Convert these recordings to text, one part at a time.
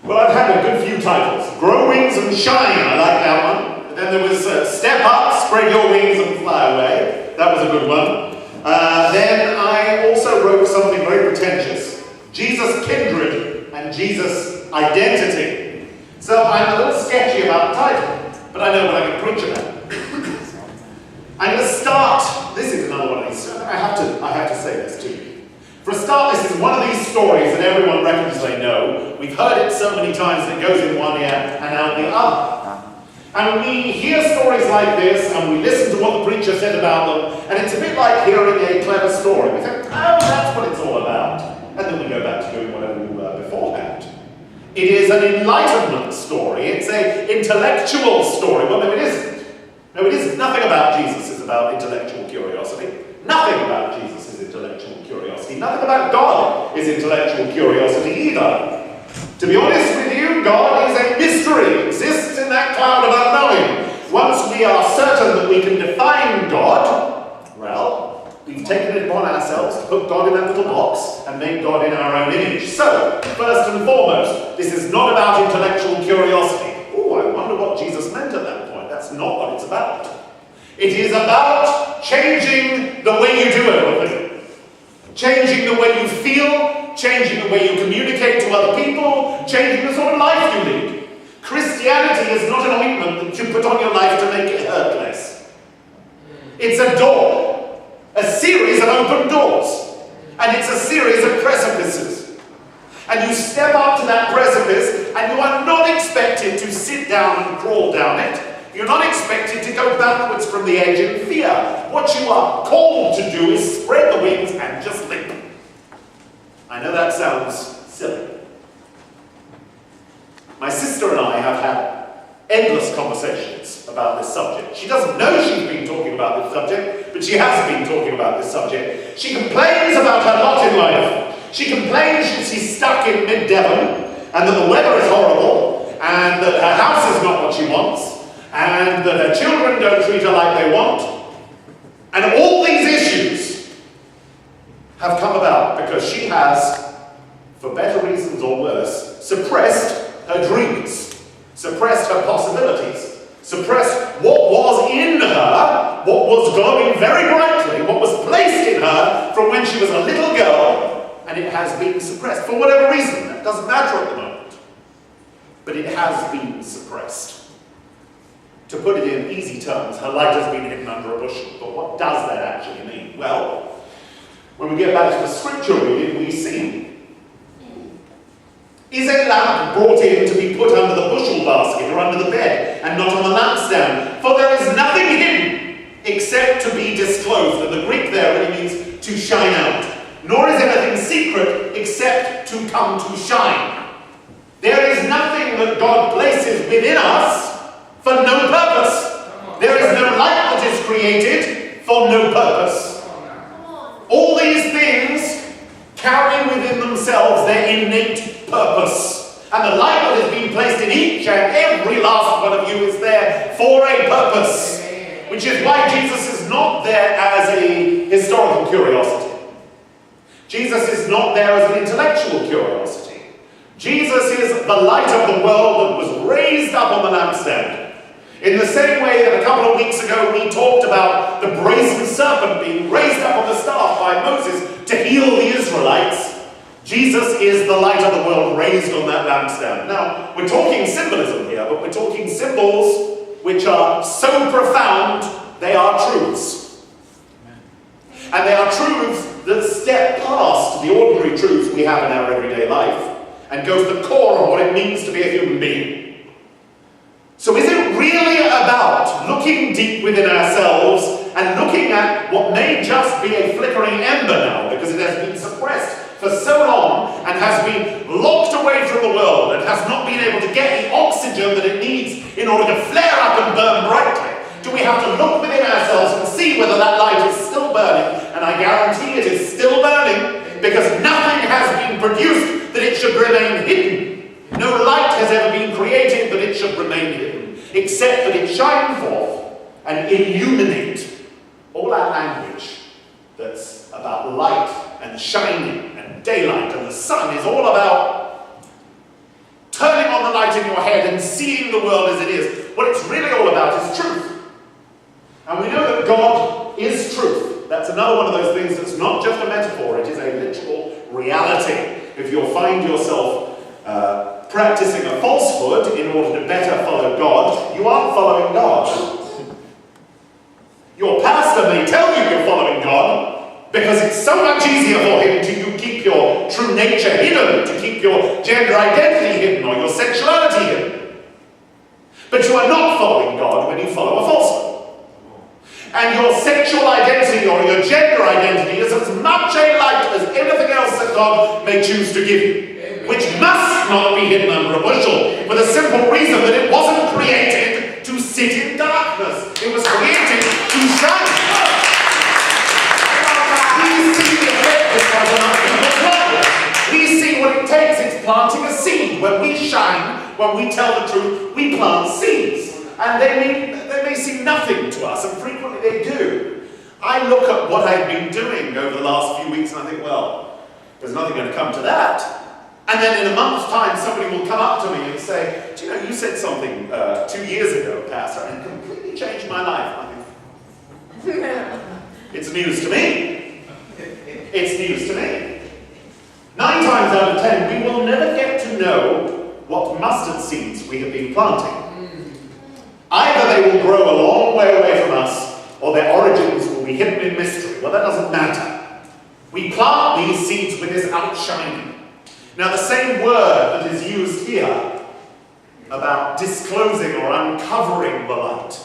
Well, I've had a good few titles. Grow Wings and Shine, I like that one. And then there was Step Up, Spread Your Wings and Fly Away. That was a good one. Then I also wrote something very pretentious. Jesus Kindred and Jesus Identity. So I'm a little sketchy about the title, but I know what I can preach about. I'm going to start. This is another one of these. I have to say this to you. For a start, this is one of these stories that everyone reckons they know. We've heard it so many times that it goes in one ear and out the other. And we hear stories like this and we listen to what the preacher said about them, and it's a bit like hearing a clever story. We think, oh, that's what it's all about. And then we go back to doing whatever we were beforehand. It is an enlightenment story. It's an intellectual story. Well, no, it isn't. No, it isn't. Nothing about Jesus is about intellectual curiosity. Nothing about Jesus is intellectual curiosity. Nothing about God is intellectual curiosity either. To be honest with you, God is a mystery. It exists in that cloud of unknowing. Once we are certain that we can define God, well, we've taken it upon ourselves to put God in that little box and make God in our own image. So, first and foremost, this is not about intellectual curiosity. Oh, I wonder what Jesus meant at that point. That's not what it's about. It is about changing the way you do everything. Changing the way you feel, changing the way you communicate to other people, changing the sort of life you lead. Christianity is not an ointment that you put on your life to make it hurt less. It's a door, a series of open doors, and it's a series of precipices. And you step up to that precipice, and you are not expected to sit down and crawl down it. You're not expected to go backwards from the edge in fear. What you are called to do is spread the wings and just leap. I know that sounds silly. My sister and I have had endless conversations about this subject. She doesn't know she's been talking about this subject, but she has been talking about this subject. She complains about her lot in life. She complains that she's stuck in mid-Devon, and that the weather is horrible, and that her house is not what she wants, and that her children don't treat her like they want. And all these issues have come about because she has, for better reasons or worse, suppressed her dreams, suppressed her possibilities, suppressed what was in her, what was glowing very brightly, what was placed in her from when she was a little girl, and it has been suppressed. For whatever reason, that doesn't matter at the moment. But it has been suppressed. To put it in easy terms, her light has been hidden under a bushel. But what does that actually mean? Well, when we get back to the scripture reading, we see, is a lamp brought in to be put under the bushel basket or under the bed, and not on the lampstand? For there is nothing hidden except to be disclosed. And the Greek there really means to shine out. Nor is anything secret except to come to shine. There is nothing that God places within us for no purpose. There is no light that is created for no purpose. All these things carry within themselves their innate purpose. And the light that has been placed in each and every last one of you is there for a purpose. Which is why Jesus is not there as a historical curiosity. Jesus is not there as an intellectual curiosity. Jesus is the light of the world that was raised up on the lampstand. In the same way that a couple of weeks ago we talked about the brazen serpent being raised up on the staff by Moses to heal the Israelites, Jesus is the light of the world raised on that lampstand. Now, we're talking symbolism here, but we're talking symbols which are so profound, they are truths. And they are truths that step past the ordinary truths we have in our everyday life and go to the core of what it means to be a human being. So is it really about looking deep within ourselves and looking at what may just be a flickering ember now because it has been suppressed for so long and has been locked away from the world and has not been able to get the oxygen that it needs in order to flare up and burn brightly? Do we have to look within ourselves and see whether that light is still burning? And I guarantee it is still burning because nothing has been produced that it should remain hidden. No light has ever been created that it should remain hidden, except that it shine forth and illuminate all our language that's about light and shining and daylight, and the sun is all about turning light in your head and seeing the world as it is. What it's really all about is truth. And we know that God is truth. That's another one of those things that's not just a metaphor, it is a literal reality. If you'll find yourself practicing a falsehood in order to better follow God, you aren't following God. Your pastor may tell you you're following God because it's so much easier for him to keep your true nature hidden, to keep your gender identity hidden or your sexuality hidden. But you are not following God when you follow a falsehood. And your sexual identity or your gender identity is as much a light as anything else that God may choose to give you, which must not be hidden under a bushel, for the simple reason that it wasn't created to sit in darkness. It was created to shine. We see the effect this has on our people's lives. We see what it takes. It's planting a seed. When we shine, when we tell the truth, we plant seeds. And they may seem nothing to us, and frequently they do. I look at what I've been doing over the last few weeks and I think, well, there's nothing going to come to that. And then in a month's time, somebody will come up to me and say, do you know, you said something 2 years ago, Pastor, and it completely changed my life. I think, it's news to me. It's news to me. 9 times out of 10, we will never get to know what mustard seeds we have been planting. Either they will grow a long way away from us, or their origins will be hidden in mystery. Well, that doesn't matter. We plant these seeds with this outshining. Now, the same word that is used here about disclosing or uncovering the light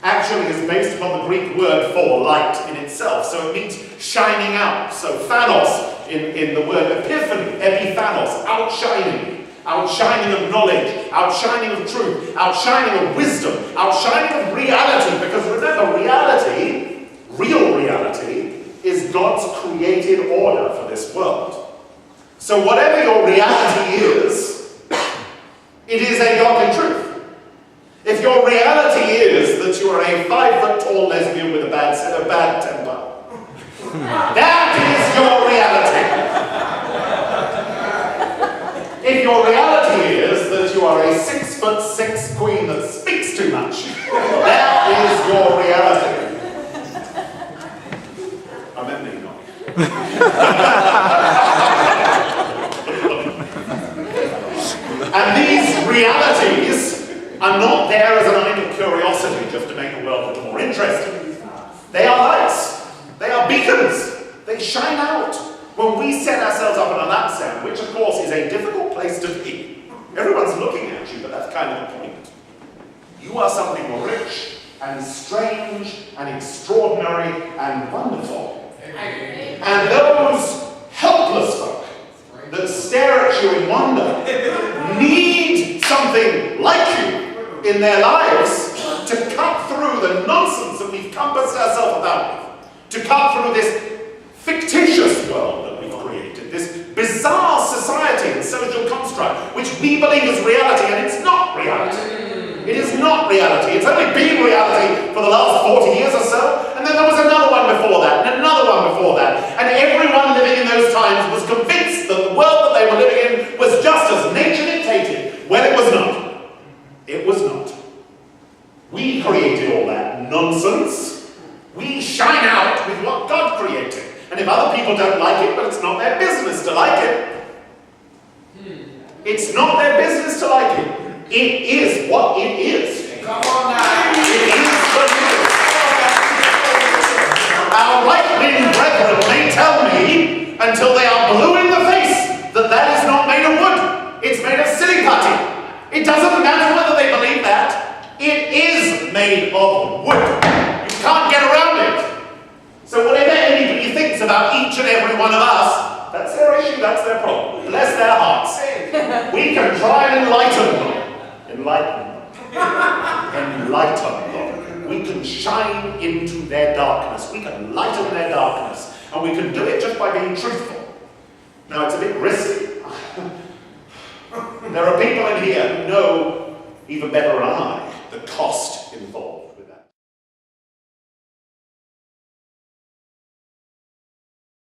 actually is based upon the Greek word for light in itself. So it means shining out. So phanos in the word epiphany, epiphanos, outshining. Outshining of knowledge, outshining of truth, outshining of wisdom, outshining of reality. Because remember, reality, real reality, is God's created order for this world. So whatever your reality is, it is a godly truth. If your reality is that you are a 5 foot tall lesbian with a bad temper, that is your reality. If your reality is that you are a 6'6" queen that speaks too much, that is your reality. I meant me not. And these realities are not there as an idle curiosity just to make the world a little more interesting. They are lights. They are beacons. They shine out. When we set ourselves up on a lap stand, which of course is a difficult place to be, everyone's looking at you, but that's kind of the point. You are something rich and strange and extraordinary and wonderful. And those helpless folk that stare at you in wonder need something like you in their lives to cut through the nonsense that we've compassed ourselves about with, to cut through this fictitious world that we've created, this bizarre society and social construct, which we believe is reality, and it's not reality. It is not reality. It's only been reality for the last 40 years or so, and then there was another one before that, and another one before that, and everyone living in those times was convinced that the world that they were living in was just as nature dictated. Well, it was not. It was not. We created all that nonsense. We shine out with what God created. And if other people don't like it, well, it's not their business to like it. It's not their business to like it. It is what it is. Come on now. It is what it is. Our right-wing brethren may tell me, until they are blue in the face, that that is not made of wood. It's made of silly putty. It doesn't matter whether they believe that. It is made of wood. You can't get around it. So whatever anybody thinks about each and every one of us, that's their issue, that's their problem. Bless their hearts. We can try and enlighten them. Enlighten them. We can shine into their darkness. We can lighten their darkness. And we can do it just by being truthful. Now, it's a bit risky. There are people in here who know, even better than I, the cost involved.